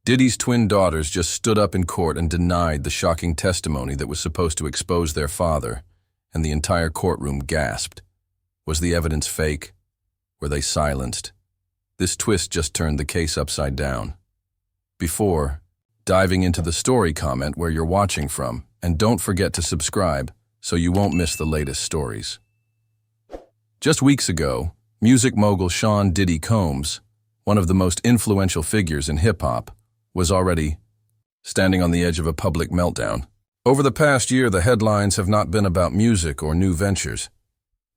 Diddy's twin daughters just stood up in court and denied the shocking testimony that was supposed to expose their father, and the entire courtroom gasped. Was the evidence fake? Were they silenced? This twist just turned the case upside down. Before diving into the story, comment where you're watching from, and don't forget to subscribe so you won't miss the latest stories. Just weeks ago, music mogul Sean Diddy Combs, one of the most influential figures in hip-hop, was already standing on the edge of a public meltdown. Over the past year, the headlines have not been about music or new ventures.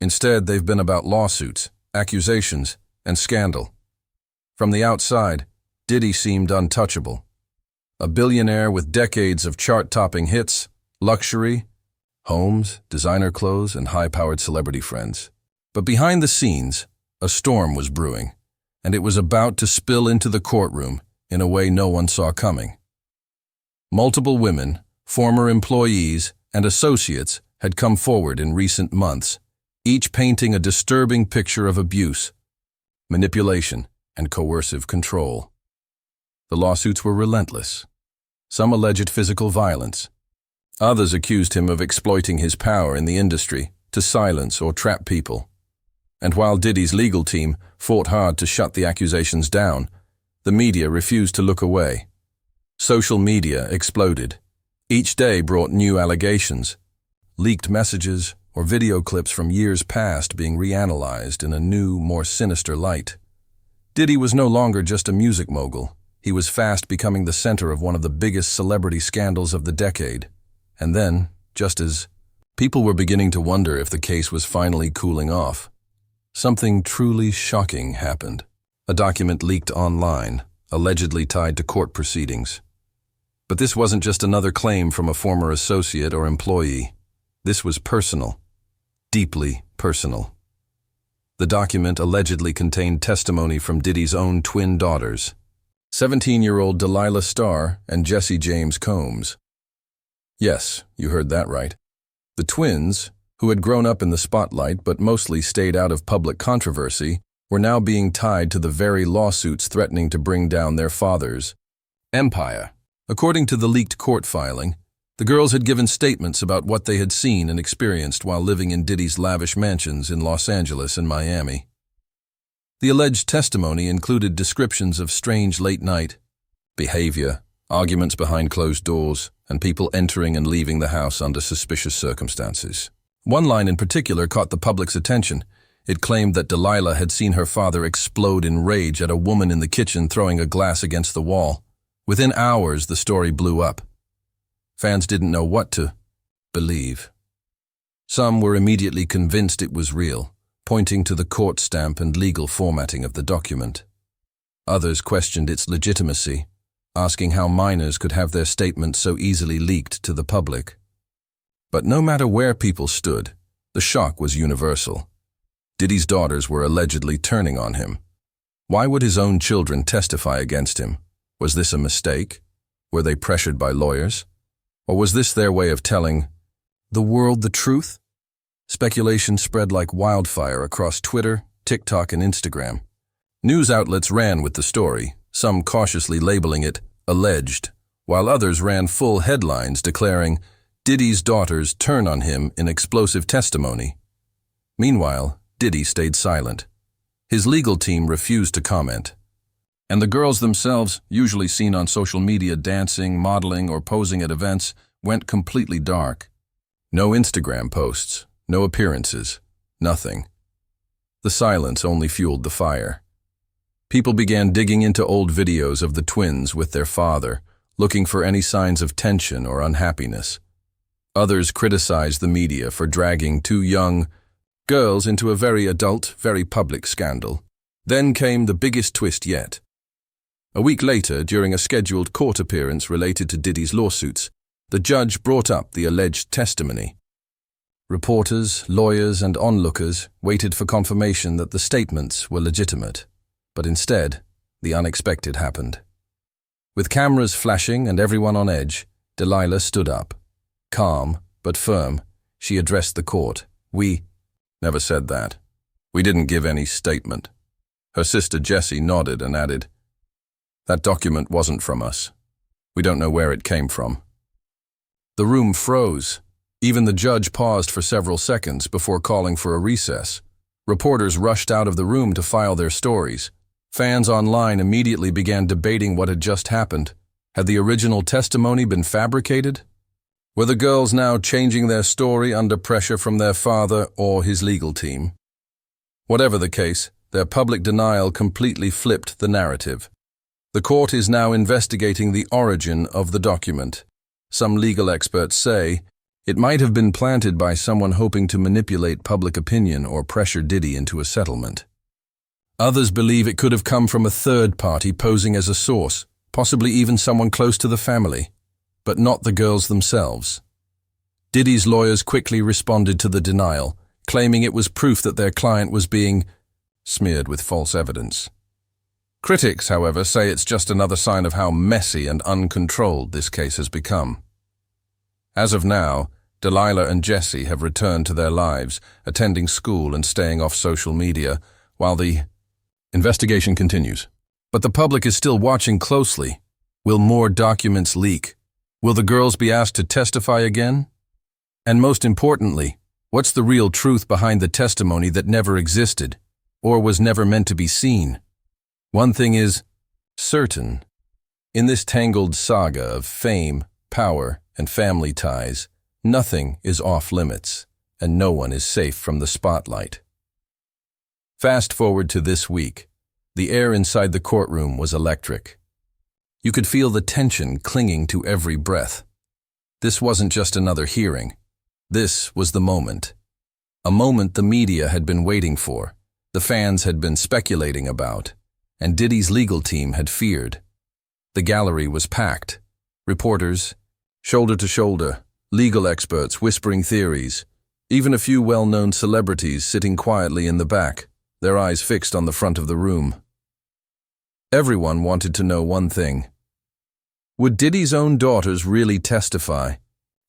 Instead, they've been about lawsuits, accusations, and scandal. From the outside, Diddy seemed untouchable. A billionaire with decades of chart-topping hits, luxury, homes, designer clothes, and high-powered celebrity friends. But behind the scenes, a storm was brewing, and it was about to spill into the courtroom in a way no one saw coming. Multiple women, former employees, and associates had come forward in recent months, each painting a disturbing picture of abuse, manipulation, and coercive control. The lawsuits were relentless. Some alleged physical violence. Others accused him of exploiting his power in the industry to silence or trap people. And while Diddy's legal team fought hard to shut the accusations down, the media refused to look away. Social media exploded. Each day brought new allegations, leaked messages, or video clips from years past being reanalyzed in a new, more sinister light. Diddy was no longer just a music mogul. He was fast becoming the center of one of the biggest celebrity scandals of the decade. And then, just as people were beginning to wonder if the case was finally cooling off, something truly shocking happened. A document leaked online, allegedly tied to court proceedings. But this wasn't just another claim from a former associate or employee. This was personal, deeply personal. The document allegedly contained testimony from Diddy's own twin daughters, 17-year-old Delilah Starr and Jesse James Combs. Yes, you heard that right. The twins, who had grown up in the spotlight but mostly stayed out of public controversy, were now being tied to the very lawsuits threatening to bring down their father's empire. According to the leaked court filing, the girls had given statements about what they had seen and experienced while living in Diddy's lavish mansions in Los Angeles and Miami. The alleged testimony included descriptions of strange late-night behavior, arguments behind closed doors, and people entering and leaving the house under suspicious circumstances. One line in particular caught the public's attention. It claimed that Delilah had seen her father explode in rage at a woman in the kitchen throwing a glass against the wall. Within hours, the story blew up. Fans didn't know what to believe. Some were immediately convinced it was real, pointing to the court stamp and legal formatting of the document. Others questioned its legitimacy, asking how minors could have their statements so easily leaked to the public. But no matter where people stood, the shock was universal. Diddy's daughters were allegedly turning on him. Why would his own children testify against him? Was this a mistake? Were they pressured by lawyers? Or was this their way of telling the world the truth? Speculation spread like wildfire across Twitter, TikTok, and Instagram. News outlets ran with the story, some cautiously labeling it alleged, while others ran full headlines declaring Diddy's daughters turn on him in explosive testimony. Meanwhile, Diddy stayed silent. His legal team refused to comment. And the girls themselves, usually seen on social media dancing, modeling, or posing at events, went completely dark. No Instagram posts, no appearances, nothing. The silence only fueled the fire. People began digging into old videos of the twins with their father, looking for any signs of tension or unhappiness. Others criticized the media for dragging two young girls into a very adult, very public scandal. Then came the biggest twist yet. A week later, during a scheduled court appearance related to Diddy's lawsuits, the judge brought up the alleged testimony. Reporters, lawyers, and onlookers waited for confirmation that the statements were legitimate. But instead, the unexpected happened. With cameras flashing and everyone on edge, Delilah stood up. Calm, but firm, she addressed the court. "We never said that. We didn't give any statement." Her sister Jessie nodded and added, That document wasn't from us. We don't know where it came from. The room froze. Even the judge paused for several seconds before calling for a recess. Reporters rushed out of the room to file their stories. Fans online immediately began debating what had just happened. Had the original testimony been fabricated? Were the girls now changing their story under pressure from their father or his legal team? Whatever the case, their public denial completely flipped the narrative. The court is now investigating the origin of the document. Some legal experts say it might have been planted by someone hoping to manipulate public opinion or pressure Diddy into a settlement. Others believe it could have come from a third party posing as a source, possibly even someone close to the family, but not the girls themselves. Diddy's lawyers quickly responded to the denial, claiming it was proof that their client was being smeared with false evidence. Critics, however, say it's just another sign of how messy and uncontrolled this case has become. As of now, Delilah and Jesse have returned to their lives, attending school and staying off social media, while the investigation continues. But the public is still watching closely. Will more documents leak? Will the girls be asked to testify again? And most importantly, what's the real truth behind the testimony that never existed, or was never meant to be seen? One thing is certain. In this tangled saga of fame, power, and family ties, nothing is off limits, and no one is safe from the spotlight. Fast forward to this week. The air inside the courtroom was electric. You could feel the tension clinging to every breath. This wasn't just another hearing. This was the moment. A moment the media had been waiting for, the fans had been speculating about, and Diddy's legal team had feared. The gallery was packed. Reporters, shoulder to shoulder, legal experts whispering theories, even a few well-known celebrities sitting quietly in the back, their eyes fixed on the front of the room. Everyone wanted to know one thing. Would Diddy's own daughters really testify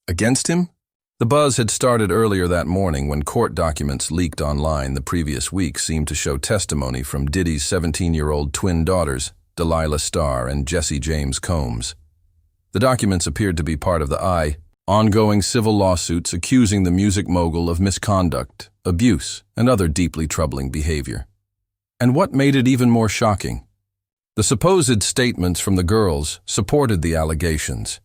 against him? The buzz had started earlier that morning when court documents leaked online the previous week seemed to show testimony from Diddy's 17-year-old twin daughters, Delilah Starr and Jesse James Combs. The documents appeared to be part of the ongoing civil lawsuits accusing the music mogul of misconduct, abuse, and other deeply troubling behavior. And what made it even more shocking? The supposed statements from the girls supported the allegations.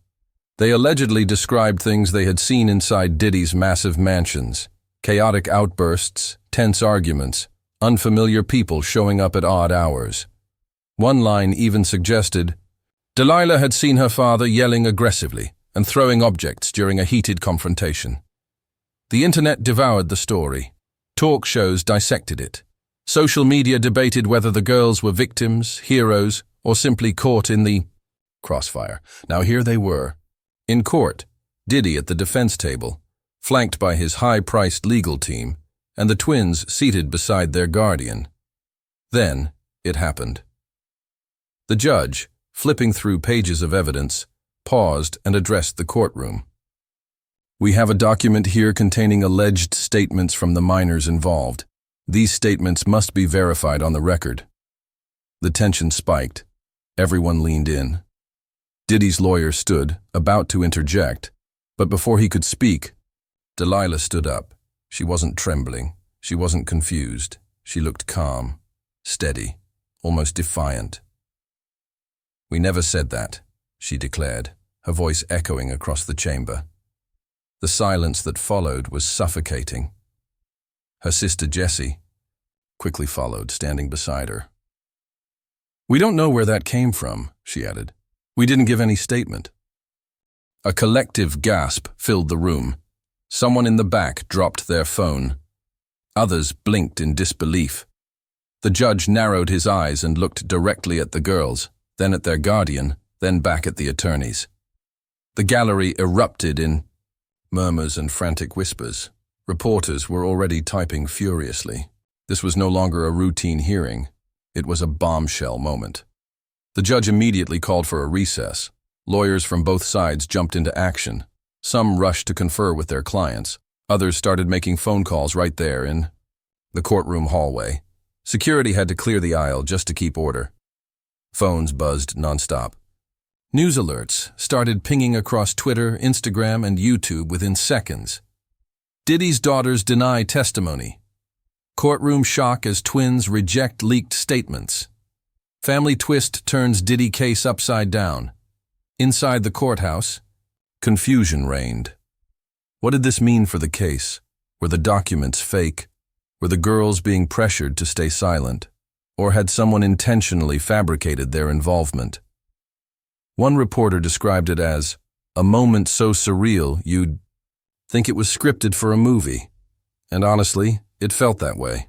They allegedly described things they had seen inside Diddy's massive mansions: chaotic outbursts, tense arguments, unfamiliar people showing up at odd hours. One line even suggested, Delilah had seen her father yelling aggressively and throwing objects during a heated confrontation. The internet devoured the story. Talk shows dissected it. Social media debated whether the girls were victims, heroes, or simply caught in the crossfire. Now here they were. In court, Diddy at the defense table, flanked by his high-priced legal team, and the twins seated beside their guardian. Then it happened. The judge, flipping through pages of evidence, paused and addressed the courtroom. We have a document here containing alleged statements from the minors involved. These statements must be verified on the record. The tension spiked. Everyone leaned in. Diddy's lawyer stood, about to interject, but before he could speak, Delilah stood up. She wasn't trembling. She wasn't confused. She looked calm, steady, almost defiant. We never said that, she declared, her voice echoing across the chamber. The silence that followed was suffocating. Her sister Jessie quickly followed, standing beside her. We don't know where that came from, she added. We didn't give any statement. A collective gasp filled the room. Someone in the back dropped their phone. Others blinked in disbelief. The judge narrowed his eyes and looked directly at the girls, then at their guardian, then back at the attorneys. The gallery erupted in murmurs and frantic whispers. Reporters were already typing furiously. This was no longer a routine hearing. It was a bombshell moment. The judge immediately called for a recess. Lawyers from both sides jumped into action. Some rushed to confer with their clients. Others started making phone calls right there in the courtroom hallway. Security had to clear the aisle just to keep order. Phones buzzed nonstop. News alerts started pinging across Twitter, Instagram, and YouTube within seconds. Diddy's daughters deny testimony. Courtroom shock as twins reject leaked statements. Family twist turns Diddy case upside down. Inside the courthouse, confusion reigned. What did this mean for the case? Were the documents fake? Were the girls being pressured to stay silent? Or had someone intentionally fabricated their involvement? One reporter described it as a moment so surreal you'd think it was scripted for a movie. And honestly, it felt that way.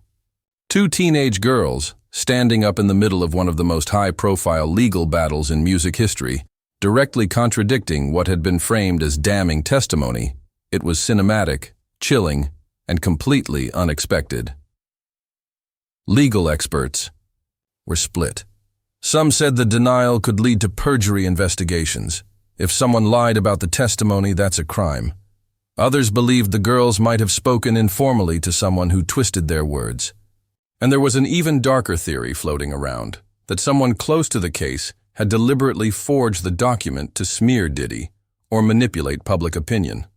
Two teenage girls, standing up in the middle of one of the most high-profile legal battles in music history, directly contradicting what had been framed as damning testimony. It was cinematic, chilling, and completely unexpected. Legal experts were split. Some said the denial could lead to perjury investigations. If someone lied about the testimony, that's a crime. Others believed the girls might have spoken informally to someone who twisted their words. And there was an even darker theory floating around, that someone close to the case had deliberately forged the document to smear Diddy or manipulate public opinion.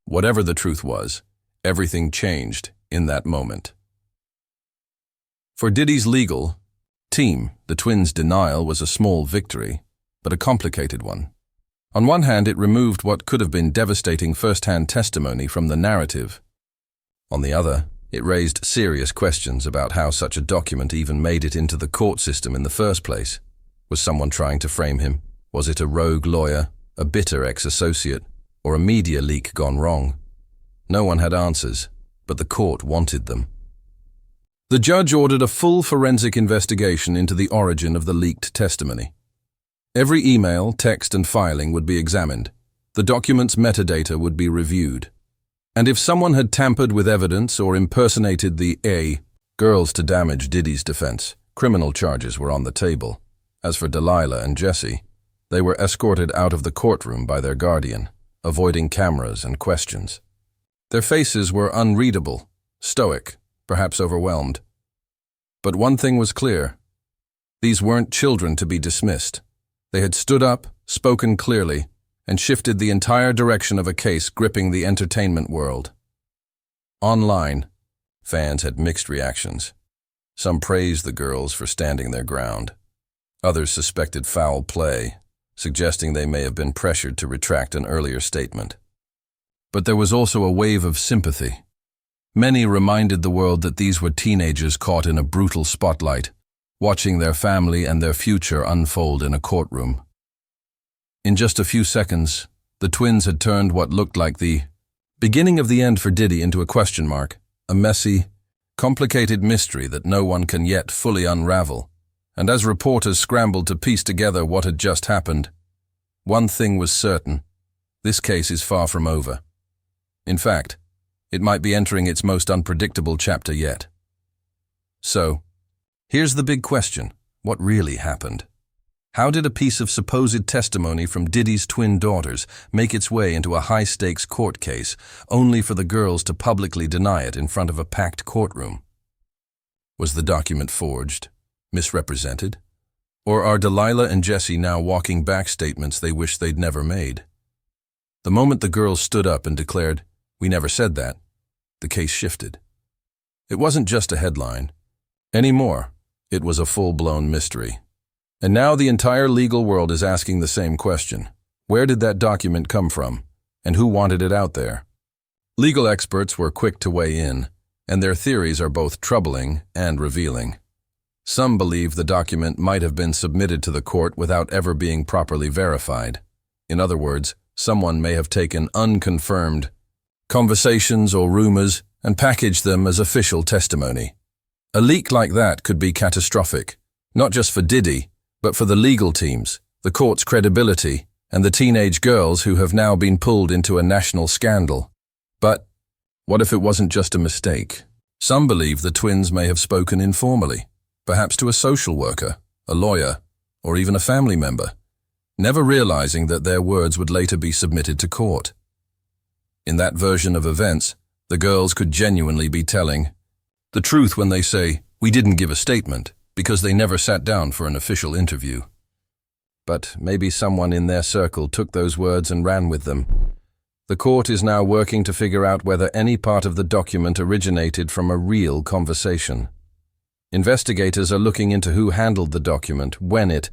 Whatever the truth was, everything changed in that moment. For Diddy's legal team, the twins' denial was a small victory, but a complicated one. On one hand, it removed what could have been devastating first-hand testimony from the narrative. On the other, it raised serious questions about how such a document even made it into the court system in the first place. Was someone trying to frame him? Was it a rogue lawyer, a bitter ex-associate, or a media leak gone wrong? No one had answers, but the court wanted them. The judge ordered a full forensic investigation into the origin of the leaked testimony. Every email, text, and filing would be examined. The document's metadata would be reviewed. And if someone had tampered with evidence or impersonated the girls to damage Diddy's defense, criminal charges were on the table. As for Delilah and Jesse, they were escorted out of the courtroom by their guardian, avoiding cameras and questions. Their faces were unreadable, stoic, perhaps overwhelmed. But one thing was clear. These weren't children to be dismissed. They had stood up, spoken clearly, and shifted the entire direction of a case gripping the entertainment world. Online, fans had mixed reactions. Some praised the girls for standing their ground. Others suspected foul play, suggesting they may have been pressured to retract an earlier statement. But there was also a wave of sympathy. Many reminded the world that these were teenagers caught in a brutal spotlight, watching their family and their future unfold in a courtroom. In just a few seconds, the twins had turned what looked like the beginning of the end for Diddy into a question mark, a messy, complicated mystery that no one can yet fully unravel. And as reporters scrambled to piece together what had just happened, one thing was certain: this case is far from over. In fact, it might be entering its most unpredictable chapter yet. So, here's the big question: what really happened? How did a piece of supposed testimony from Diddy's twin daughters make its way into a high-stakes court case, only for the girls to publicly deny it in front of a packed courtroom? Was the document forged, misrepresented? Or are Delilah and Jesse now walking back statements they wish they'd never made? The moment the girls stood up and declared, "We never said that," the case shifted. It wasn't just a headline. Anymore, it was a full-blown mystery. And now the entire legal world is asking the same question. Where did that document come from? And who wanted it out there? Legal experts were quick to weigh in, and their theories are both troubling and revealing. Some believe the document might have been submitted to the court without ever being properly verified. In other words, someone may have taken unconfirmed conversations or rumors and packaged them as official testimony. A leak like that could be catastrophic, not just for Diddy, but for the legal teams, the court's credibility, and the teenage girls who have now been pulled into a national scandal. But what if it wasn't just a mistake? Some believe the twins may have spoken informally, perhaps to a social worker, a lawyer, or even a family member, never realizing that their words would later be submitted to court. In that version of events, the girls could genuinely be telling the truth when they say, "We didn't give a statement," because they never sat down for an official interview. But maybe someone in their circle took those words and ran with them. The court is now working to figure out whether any part of the document originated from a real conversation. Investigators are looking into who handled the document, when it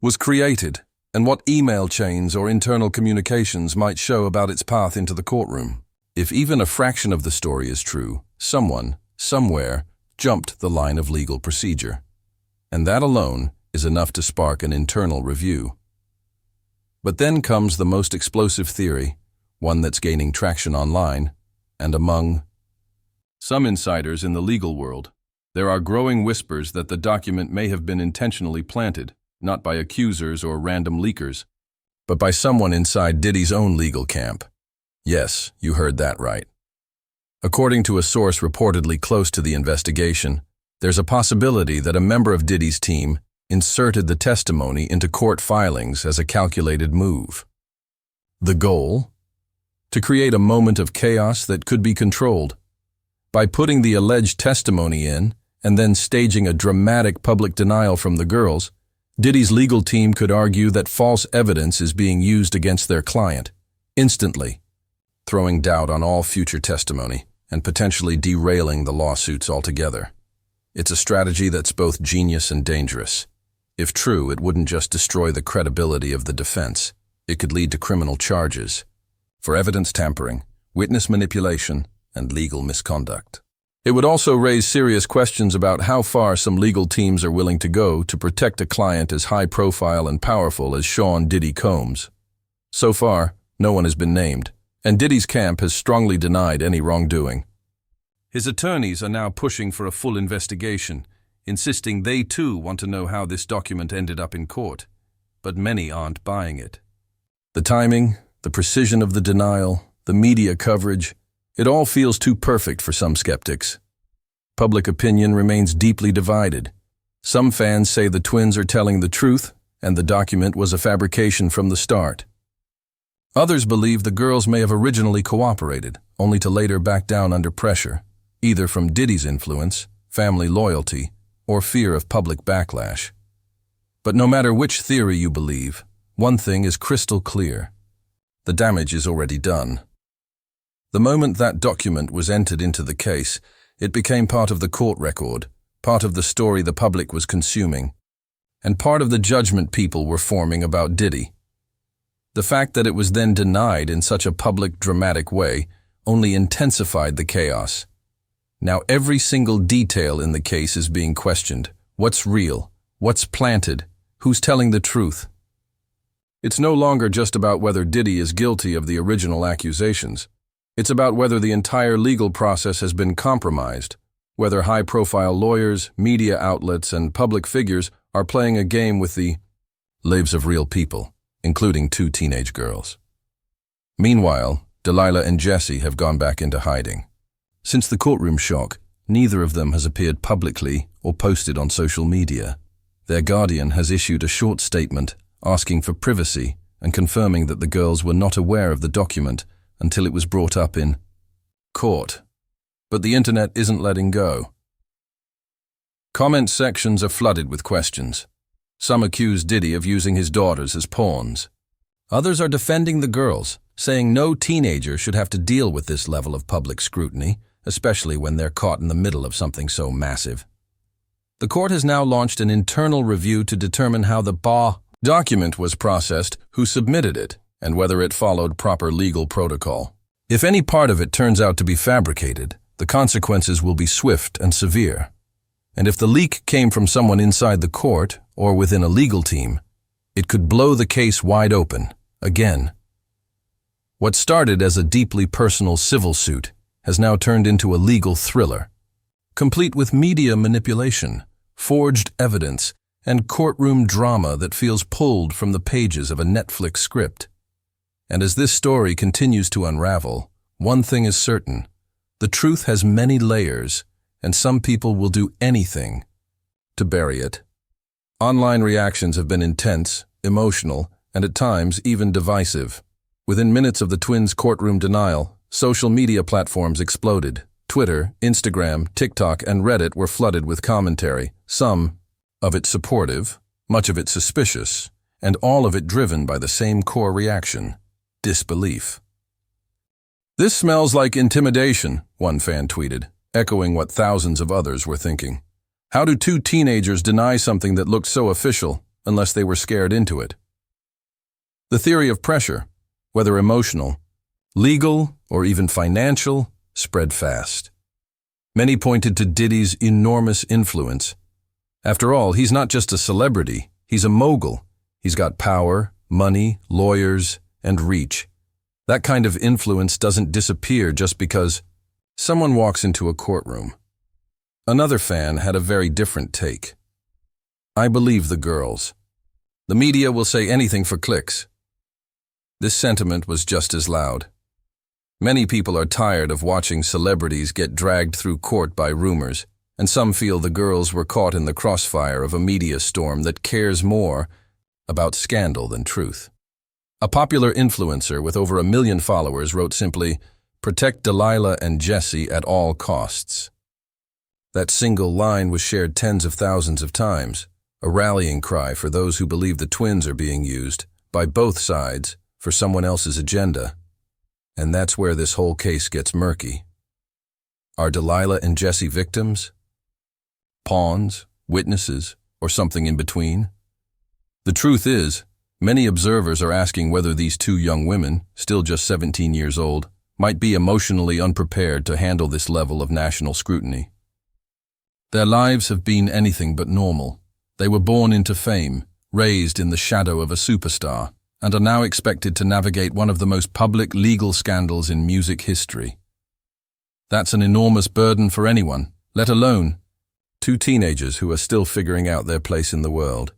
was created, and what email chains or internal communications might show about its path into the courtroom. If even a fraction of the story is true, someone, somewhere, jumped the line of legal procedure. And that alone is enough to spark an internal review. But then comes the most explosive theory, one that's gaining traction online and among some insiders in the legal world. There are growing whispers that the document may have been intentionally planted, not by accusers or random leakers, but by someone inside Diddy's own legal camp. Yes, you heard that right. According to a source reportedly close to the investigation, there's a possibility that a member of Diddy's team inserted the testimony into court filings as a calculated move. The goal? To create a moment of chaos that could be controlled. By putting the alleged testimony in and then staging a dramatic public denial from the girls, Diddy's legal team could argue that false evidence is being used against their client, instantly, throwing doubt on all future testimony and potentially derailing the lawsuits altogether. It's a strategy that's both genius and dangerous. If true, it wouldn't just destroy the credibility of the defense. It could lead to criminal charges for evidence tampering, witness manipulation, and legal misconduct. It would also raise serious questions about how far some legal teams are willing to go to protect a client as high-profile and powerful as Sean Diddy Combs. So far, no one has been named, and Diddy's camp has strongly denied any wrongdoing. His attorneys are now pushing for a full investigation, insisting they too want to know how this document ended up in court, but many aren't buying it. The timing, the precision of the denial, the media coverage, it all feels too perfect for some skeptics. Public opinion remains deeply divided. Some fans say the twins are telling the truth and the document was a fabrication from the start. Others believe the girls may have originally cooperated, only to later back down under pressure, either from Diddy's influence, family loyalty, or fear of public backlash. But no matter which theory you believe, one thing is crystal clear. The damage is already done. The moment that document was entered into the case, it became part of the court record, part of the story the public was consuming, and part of the judgment people were forming about Diddy. The fact that it was then denied in such a public, dramatic way only intensified the chaos. Now every single detail in the case is being questioned. What's real? What's planted? Who's telling the truth? It's no longer just about whether Diddy is guilty of the original accusations. It's about whether the entire legal process has been compromised, whether high-profile lawyers, media outlets, and public figures are playing a game with the lives of real people, including 2 teenage girls. Meanwhile, Delilah and Jesse have gone back into hiding. Since the courtroom shock, neither of them has appeared publicly or posted on social media. Their guardian has issued a short statement asking for privacy and confirming that the girls were not aware of the document until it was brought up in court. But the internet isn't letting go. Comment sections are flooded with questions. Some accuse Diddy of using his daughters as pawns. Others are defending the girls, saying no teenager should have to deal with this level of public scrutiny, especially when they're caught in the middle of something so massive. The court has now launched an internal review to determine how the document was processed, who submitted it, and whether it followed proper legal protocol. If any part of it turns out to be fabricated, the consequences will be swift and severe. And if the leak came from someone inside the court or within a legal team, it could blow the case wide open, again. What started as a deeply personal civil suit has now turned into a legal thriller, complete with media manipulation, forged evidence, and courtroom drama that feels pulled from the pages of a Netflix script. And as this story continues to unravel, one thing is certain: the truth has many layers, and some people will do anything to bury it. Online reactions have been intense, emotional, and at times even divisive. Within minutes of the twins' courtroom denial, social media platforms exploded, Twitter, Instagram, TikTok, and Reddit were flooded with commentary, some of it supportive, much of it suspicious, and all of it driven by the same core reaction: disbelief. "This smells like intimidation," one fan tweeted, echoing what thousands of others were thinking. How do two teenagers deny something that looked so official unless they were scared into it? The theory of pressure, whether emotional, legal, or even financial, spread fast. Many pointed to Diddy's enormous influence. After all, he's not just a celebrity, he's a mogul. He's got power, money, lawyers, and reach. That kind of influence doesn't disappear just because someone walks into a courtroom. Another fan had a very different take. "I believe the girls. The media will say anything for clicks." This sentiment was just as loud. Many people are tired of watching celebrities get dragged through court by rumors, and some feel the girls were caught in the crossfire of a media storm that cares more about scandal than truth. A popular influencer with over 1 million followers wrote simply, "Protect Delilah and Jesse at all costs." That single line was shared tens of thousands of times, a rallying cry for those who believe the twins are being used, by both sides, for someone else's agenda. And that's where this whole case gets murky. Are Delilah and Jesse victims? Pawns, witnesses, or something in between? The truth is, many observers are asking whether these two young women, still just 17 years old, might be emotionally unprepared to handle this level of national scrutiny. Their lives have been anything but normal. They were born into fame, raised in the shadow of a superstar, and are now expected to navigate one of the most public legal scandals in music history. That's an enormous burden for anyone, let alone two teenagers who are still figuring out their place in the world.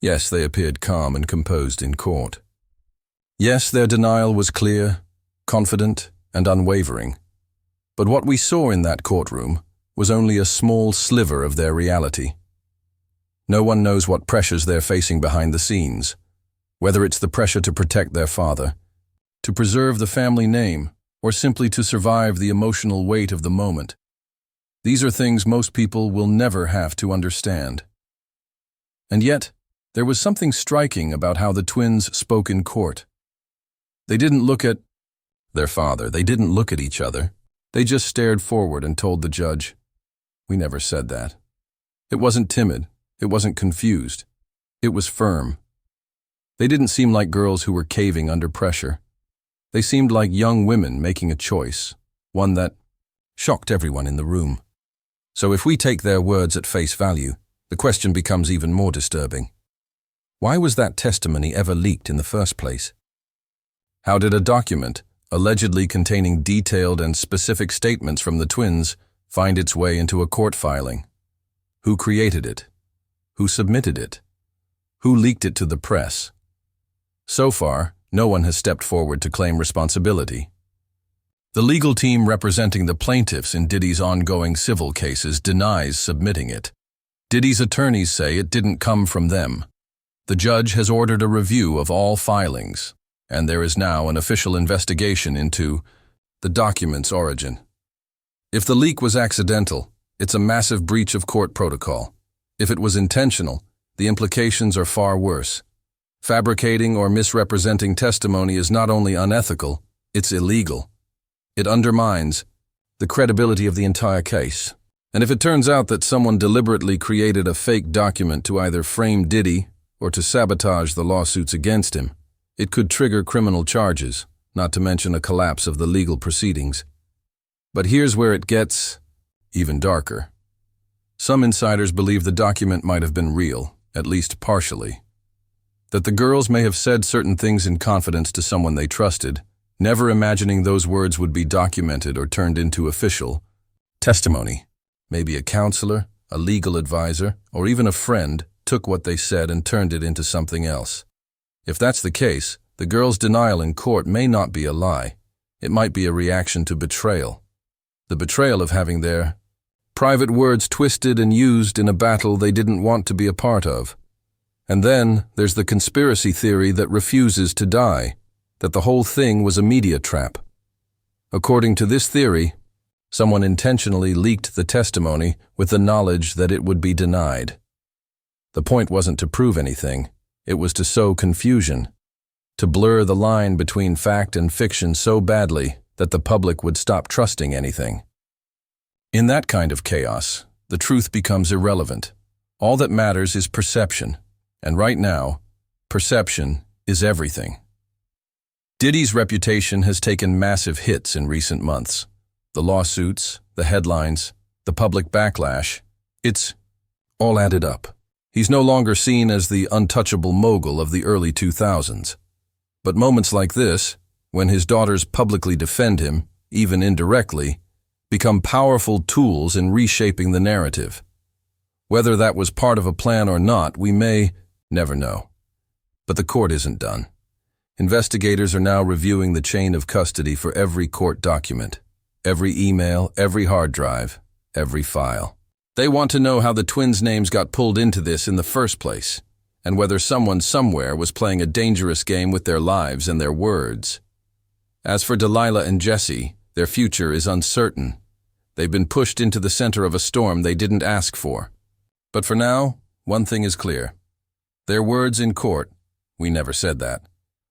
Yes, they appeared calm and composed in court. Yes, their denial was clear, confident, and unwavering. But what we saw in that courtroom was only a small sliver of their reality. No one knows what pressures they're facing behind the scenes, whether it's the pressure to protect their father, to preserve the family name, or simply to survive the emotional weight of the moment. These are things most people will never have to understand. And yet, there was something striking about how the twins spoke in court. They didn't look at their father, they didn't look at each other. They just stared forward and told the judge, "We never said that." It wasn't timid, it wasn't confused, it was firm. They didn't seem like girls who were caving under pressure. They seemed like young women making a choice, one that shocked everyone in the room. So if we take their words at face value, the question becomes even more disturbing. Why was that testimony ever leaked in the first place? How did a document, allegedly containing detailed and specific statements from the twins, find its way into a court filing? Who created it? Who submitted it? Who leaked it to the press? So far, no one has stepped forward to claim responsibility. The legal team representing the plaintiffs in Diddy's ongoing civil cases denies submitting it. Diddy's attorneys say it didn't come from them. The judge has ordered a review of all filings, and there is now an official investigation into the document's origin. If the leak was accidental, it's a massive breach of court protocol. If it was intentional, the implications are far worse. Fabricating or misrepresenting testimony is not only unethical, it's illegal. It undermines the credibility of the entire case. And if it turns out that someone deliberately created a fake document to either frame Diddy or to sabotage the lawsuits against him, it could trigger criminal charges, not to mention a collapse of the legal proceedings. But here's where it gets even darker. Some insiders believe the document might have been real, at least partially. That the girls may have said certain things in confidence to someone they trusted, never imagining those words would be documented or turned into official testimony. Maybe a counselor, a legal advisor, or even a friend took what they said and turned it into something else. If that's the case, the girls' denial in court may not be a lie. It might be a reaction to betrayal. The betrayal of having their private words twisted and used in a battle they didn't want to be a part of. And then there's the conspiracy theory that refuses to die, that the whole thing was a media trap. According to this theory, Someone intentionally leaked the testimony with the knowledge that it would be denied. The point wasn't to prove anything, it was to sow confusion, to blur the line between fact and fiction so badly that the public would stop trusting anything. In that kind of chaos, the truth becomes irrelevant. All that matters is perception, and right now, perception is everything. Diddy's reputation has taken massive hits in recent months. The lawsuits, the headlines, the public backlash, it's all added up. He's no longer seen as the untouchable mogul of the early 2000s. But moments like this, when his daughters publicly defend him, even indirectly, become powerful tools in reshaping the narrative. Whether that was part of a plan or not, we may never know. But the court isn't done. Investigators are now reviewing the chain of custody for every court document, every email, every hard drive, every file. They want to know how the twins' names got pulled into this in the first place, and whether someone somewhere was playing a dangerous game with their lives and their words. As for Delilah and Jesse, their future is uncertain. They've been pushed into the center of a storm they didn't ask for. But for now, one thing is clear. Their words in court, "We never said that,"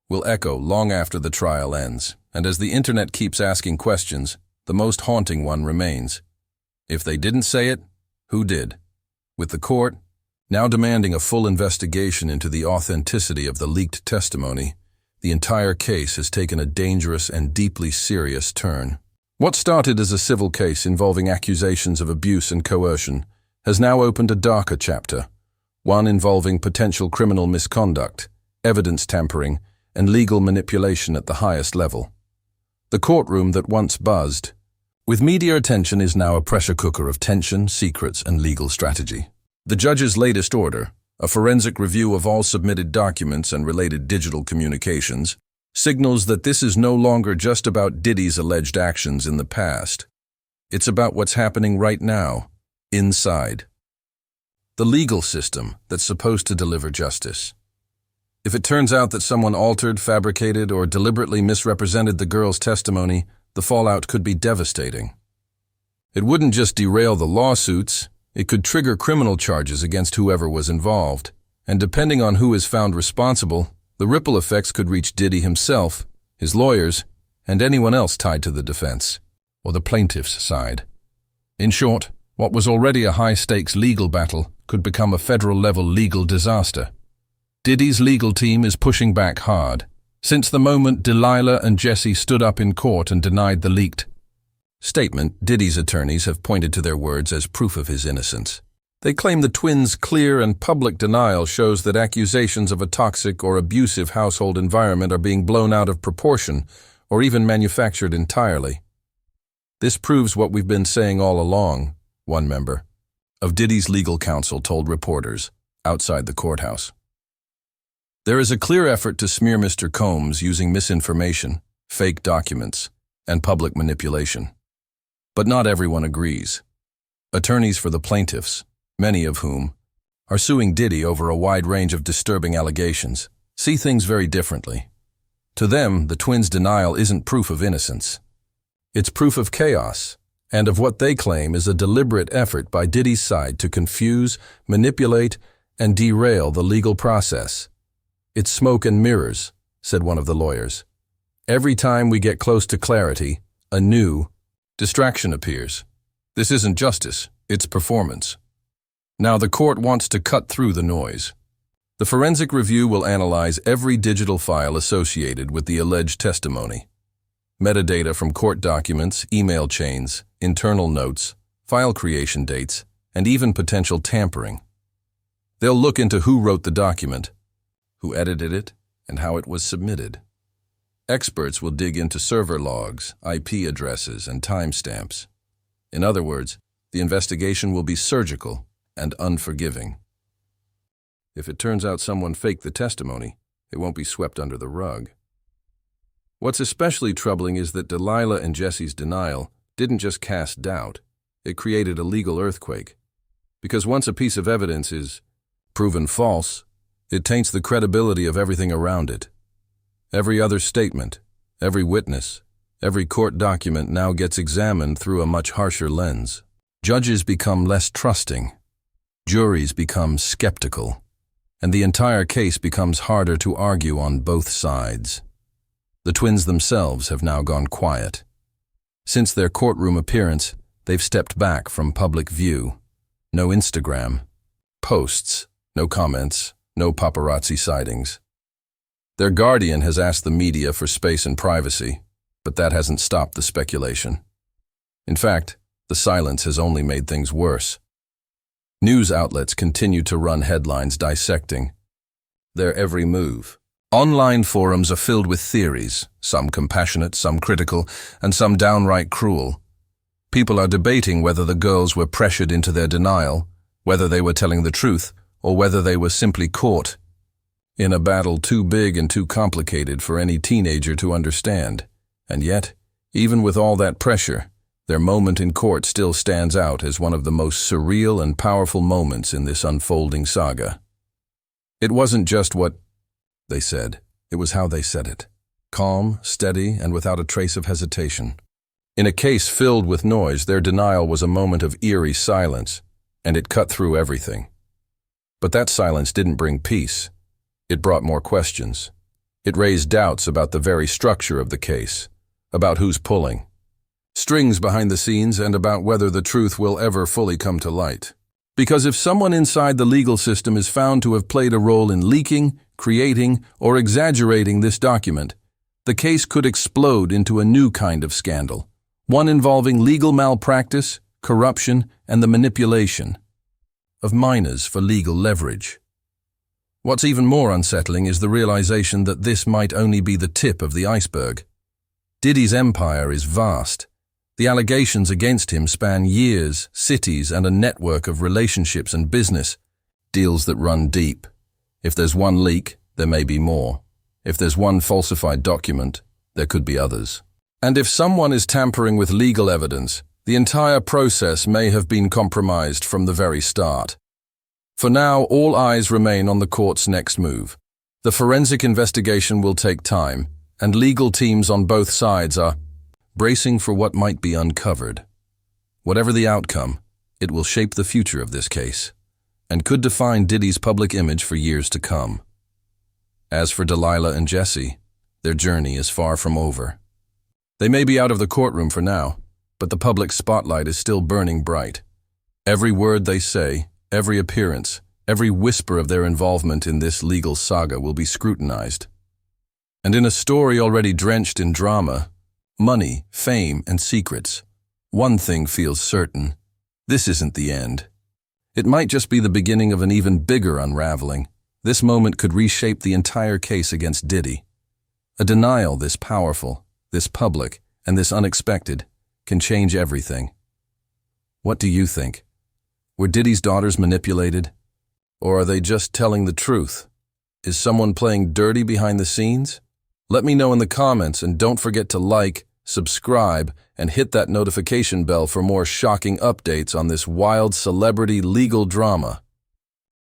will echo long after the trial ends, and as the internet keeps asking questions, the most haunting one remains. If they didn't say it, who did? With the court now demanding a full investigation into the authenticity of the leaked testimony, the entire case has taken a dangerous and deeply serious turn. What started as a civil case involving accusations of abuse and coercion has now opened a darker chapter, one involving potential criminal misconduct, evidence tampering, and legal manipulation at the highest level. The courtroom that once buzzed with media attention is now a pressure cooker of tension, secrets, and legal strategy. The judge's latest order, a forensic review of all submitted documents and related digital communications, signals that this is no longer just about Diddy's alleged actions in the past. It's about what's happening right now, inside the legal system that's supposed to deliver justice. If it turns out that someone altered, fabricated, or deliberately misrepresented the girl's testimony, the fallout could be devastating. It wouldn't just derail the lawsuits, it could trigger criminal charges against whoever was involved. And depending on who is found responsible, the ripple effects could reach Diddy himself, his lawyers, and anyone else tied to the defense, or the plaintiff's side. In short, what was already a high-stakes legal battle could become a federal-level legal disaster. Diddy's legal team is pushing back hard. Since the moment Delilah and Jesse stood up in court and denied the leaked statement, Diddy's attorneys have pointed to their words as proof of his innocence. They claim the twins' clear and public denial shows that accusations of a toxic or abusive household environment are being blown out of proportion or even manufactured entirely. This proves what we've been saying all along, one member of Diddy's legal counsel told reporters outside the courthouse. There is a clear effort to smear Mr. Combs using misinformation, fake documents, and public manipulation. But not everyone agrees. Attorneys for the plaintiffs, many of whom are suing Diddy over a wide range of disturbing allegations, see things very differently. To them, the twins' denial isn't proof of innocence. It's proof of chaos, and of what they claim is a deliberate effort by Diddy's side to confuse, manipulate, and derail the legal process. "It's smoke and mirrors," said one of the lawyers. "Every time we get close to clarity, a new distraction appears. This isn't justice, it's performance." Now the court wants to cut through the noise. The forensic review will analyze every digital file associated with the alleged testimony. Metadata from court documents, email chains, internal notes, file creation dates, and even potential tampering. They'll look into who wrote the document, who edited it, and how it was submitted. Experts will dig into server logs, IP addresses, and timestamps. In other words, the investigation will be surgical and unforgiving. If it turns out someone faked the testimony, it won't be swept under the rug. What's especially troubling is that Delilah and Jesse's denial didn't just cast doubt, it created a legal earthquake. Because once a piece of evidence is proven false, it taints the credibility of everything around it. Every other statement, every witness, Every court document now gets examined through a much harsher lens. Judges become less trusting. Juries become skeptical. And the entire case becomes harder to argue on both sides. The twins themselves have now gone quiet. Since their courtroom appearance, they've stepped back from public view. No Instagram posts, no comments, no paparazzi sightings. Their guardian has asked the media for space and privacy, but that hasn't stopped the speculation. In fact, the silence has only made things worse. News outlets continue to run headlines dissecting their every move. Online forums are filled with theories, some compassionate, some critical, and some downright cruel. People are debating whether the girls were pressured into their denial, whether they were telling the truth, or whether they were simply caught in a battle too big and too complicated for any teenager to understand. And yet, even with all that pressure, their moment in court still stands out as one of the most surreal and powerful moments in this unfolding saga. It wasn't just what they said, it was how they said it. Calm, steady, and without a trace of hesitation. In a case filled with noise, their denial was a moment of eerie silence, and it cut through everything. But that silence didn't bring peace. It brought more questions. It raised doubts about the very structure of the case, about who's pulling strings behind the scenes, and about whether the truth will ever fully come to light. Because if someone inside the legal system is found to have played a role in leaking, creating, or exaggerating this document, the case could explode into a new kind of scandal, one involving legal malpractice, corruption, and the manipulation of minors for legal leverage. What's even more unsettling is the realization that this might only be the tip of the iceberg. Diddy's empire is vast. The allegations against him span years, cities, and a network of relationships and business deals that run deep. If there's one leak, there may be more. If there's one falsified document, there could be others. And if someone is tampering with legal evidence, the entire process may have been compromised from the very start. For now, all eyes remain on the court's next move. The forensic investigation will take time, and legal teams on both sides are bracing for what might be uncovered. Whatever the outcome, it will shape the future of this case, and could define Diddy's public image for years to come. As for Delilah and Jesse, their journey is far from over. They may be out of the courtroom for now, but the public spotlight is still burning bright. Every word they say, every appearance, every whisper of their involvement in this legal saga will be scrutinized. And in a story already drenched in drama, money, fame, and secrets, one thing feels certain: this isn't the end. It might just be the beginning of an even bigger unraveling. This moment could reshape the entire case against Diddy. A denial this powerful, this public, and this unexpected can change everything. What do you think? Were Diddy's daughters manipulated? Or are they just telling the truth? Is someone playing dirty behind the scenes? Let me know in the comments, and don't forget to like, subscribe, and hit that notification bell for more shocking updates on this wild celebrity legal drama.